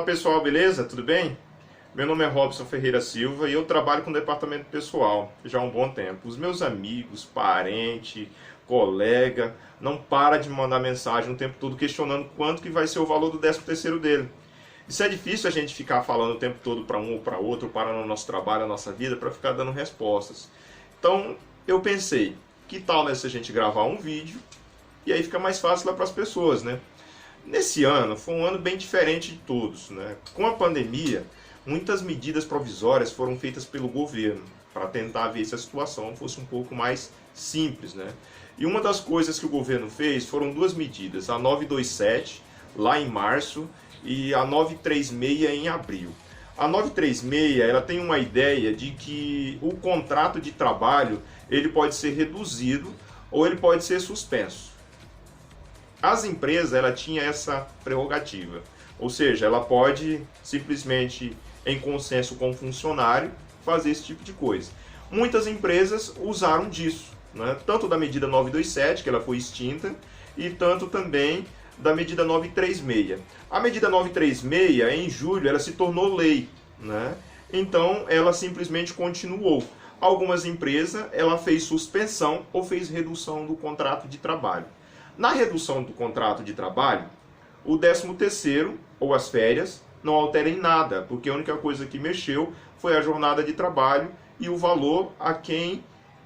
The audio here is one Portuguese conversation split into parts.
Fala pessoal, beleza? Tudo bem? Meu nome é Robson Ferreira Silva e eu trabalho com o departamento pessoal já há um bom tempo. Os meus amigos, parentes, colega, não para de mandar mensagem o tempo todo questionando quanto que vai ser o valor do 13º dele. Isso é difícil a gente ficar falando o tempo todo para um ou para outro, para no nosso trabalho, na nossa vida, para ficar dando respostas. Então eu pensei, que tal, né, se a gente gravar um vídeo e aí fica mais fácil lá para as pessoas, né? Nesse ano, foi um ano bem diferente de todos, né? Com a pandemia, muitas medidas provisórias foram feitas pelo governo para tentar ver se a situação fosse um pouco mais simples, né? E uma das coisas que o governo fez foram duas medidas, a 927, lá em março, e a 936 em abril. A 936, ela tem uma ideia de que o contrato de trabalho, ele pode ser reduzido ou ele pode ser suspenso. As empresas, ela tinha essa prerrogativa, ou seja, ela pode simplesmente, em consenso com o funcionário, fazer esse tipo de coisa. Muitas empresas usaram disso, né? Tanto da medida 927, que ela foi extinta, e tanto também da medida 936. A medida 936, em julho, ela se tornou lei, né? Então, ela simplesmente continuou. Algumas empresas, ela fez suspensão ou fez redução do contrato de trabalho. Na redução do contrato de trabalho, o 13º ou as férias não altera em nada, porque a única coisa que mexeu foi a jornada de trabalho e o valor a quem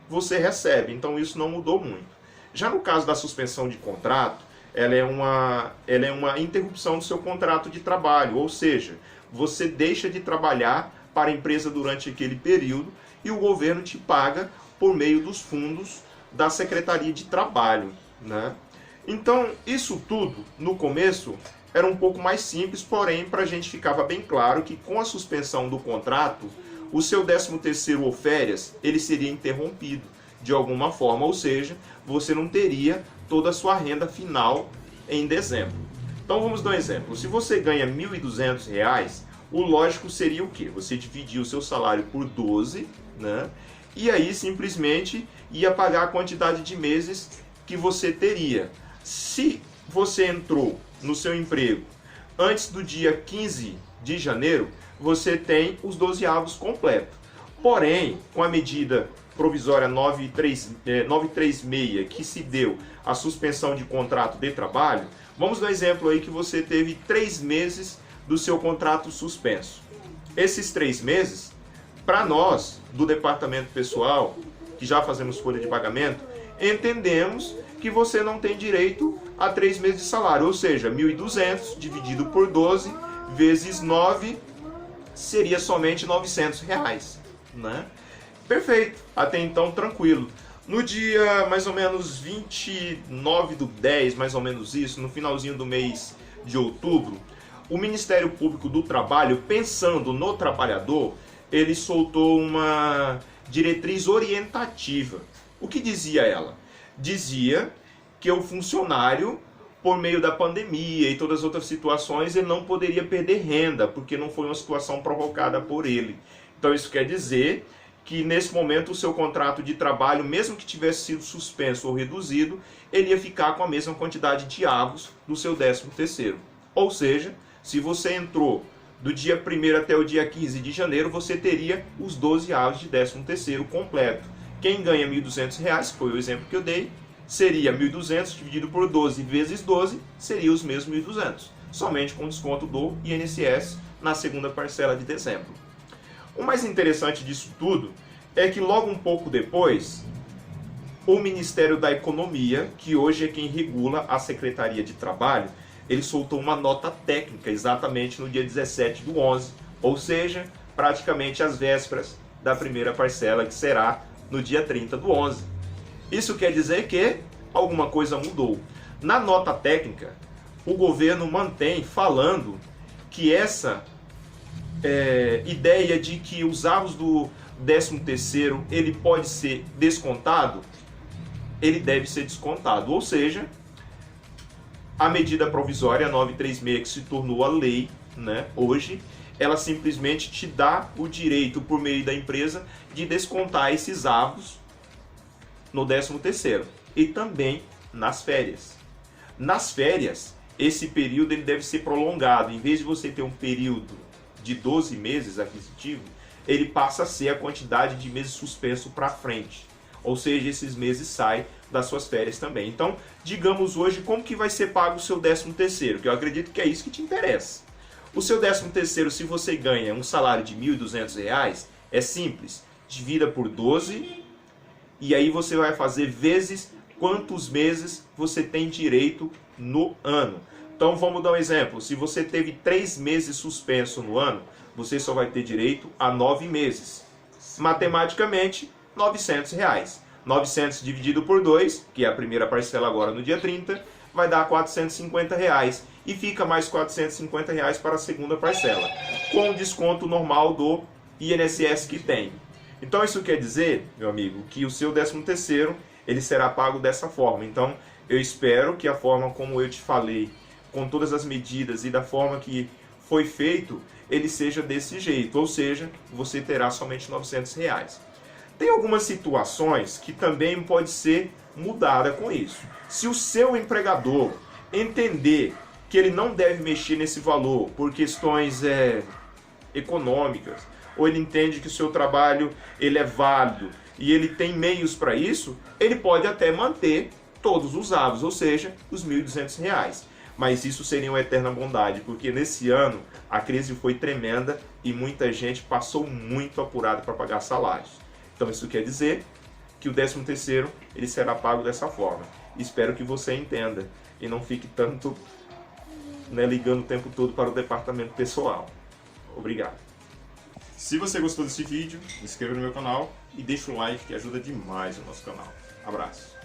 você recebe. Então isso não mudou muito. Já no caso da suspensão de contrato, ela é uma interrupção do seu contrato de trabalho, ou seja, você deixa de trabalhar para a empresa durante aquele período e o governo te paga por meio dos fundos da Secretaria de Trabalho, né? Então, isso tudo, no começo, era um pouco mais simples, porém, para a gente ficava bem claro que com a suspensão do contrato, o seu 13º ou férias, ele seria interrompido de alguma forma, ou seja, você não teria toda a sua renda final em dezembro. Então, vamos dar um exemplo. Se você ganha R$ 1.200, o lógico seria o quê? Você dividir o seu salário por 12, né? E aí, simplesmente, ia pagar a quantidade de meses que você teria. Se você entrou no seu emprego antes do dia 15 de janeiro, você tem os 12avos completos. Porém, com a medida provisória 936, que se deu a suspensão de contrato de trabalho, vamos dar um exemplo aí que você teve 3 meses do seu contrato suspenso. Esses 3 meses, para nós, do departamento pessoal, que já fazemos folha de pagamento, entendemos que você não tem direito a 3 meses de salário, ou seja, 1.200 dividido por 12 vezes 9 seria somente R$ 900, né? Perfeito, até então tranquilo. No dia mais ou menos 29/10, mais ou menos isso, no finalzinho do mês de outubro, o Ministério Público do Trabalho, pensando no trabalhador, ele soltou uma diretriz orientativa. O que dizia ela? Dizia que o funcionário, por meio da pandemia e todas as outras situações, ele não poderia perder renda, porque não foi uma situação provocada por ele. Então isso quer dizer que nesse momento o seu contrato de trabalho, mesmo que tivesse sido suspenso ou reduzido, ele ia ficar com a mesma quantidade de avos do seu 13º. Ou seja, se você entrou do dia 1º até o dia 15 de janeiro, você teria os 12 avos de 13º completo. Quem ganha R$ 1.200, foi o exemplo que eu dei, seria 1.200 dividido por 12 vezes 12, seria os mesmos 1.200, somente com desconto do INSS na segunda parcela de dezembro. O mais interessante disso tudo é que logo um pouco depois, o Ministério da Economia, que hoje é quem regula a Secretaria de Trabalho, ele soltou uma nota técnica exatamente no dia 17/11, ou seja, praticamente às vésperas da primeira parcela, que será no dia 30/11. Isso quer dizer que alguma coisa mudou. Na nota técnica, o governo mantém falando que essa ideia de que os avos do 13º ele pode ser descontado, ele deve ser descontado. Ou seja, a medida provisória 936, que se tornou a lei, né, hoje, ela simplesmente te dá o direito, por meio da empresa, de descontar esses avos no 13º e também nas férias. Nas férias, esse período ele deve ser prolongado. Em vez de você ter um período de 12 meses aquisitivo, ele passa a ser a quantidade de meses suspenso para frente. Ou seja, esses meses saem das suas férias também. Então, digamos hoje como que vai ser pago o seu 13º, que eu acredito que é isso que te interessa. O seu 13º, se você ganha um salário de R$ 1.200, é simples. Divida por 12 e aí você vai fazer vezes quantos meses você tem direito no ano. Então vamos dar um exemplo. Se você teve 3 meses suspenso no ano, você só vai ter direito a 9 meses. Matematicamente, R$ 900. 900 dividido por 2, que é a primeira parcela agora no dia 30, vai dar R$ 450. E fica mais R$ 450 para a segunda parcela, com o desconto normal do INSS que tem. Então isso quer dizer, meu amigo, que o seu 13º ele será pago dessa forma. Então eu espero que a forma como eu te falei, com todas as medidas e da forma que foi feito, ele seja desse jeito, ou seja, você terá somente R$ 900. Tem algumas situações que também pode ser mudada com isso. Se o seu empregador entender que ele não deve mexer nesse valor por questões econômicas, ou ele entende que o seu trabalho ele é válido e ele tem meios para isso, ele pode até manter todos os avos, ou seja, os R$ 1.200. Mas isso seria uma eterna bondade, porque nesse ano a crise foi tremenda e muita gente passou muito apurado para pagar salários. Então isso quer dizer que o 13º ele será pago dessa forma. Espero que você entenda e não fique tanto ligando o tempo todo para o departamento pessoal. Obrigado. Se você gostou desse vídeo, se inscreva no meu canal e deixa um like que ajuda demais o nosso canal. Abraço.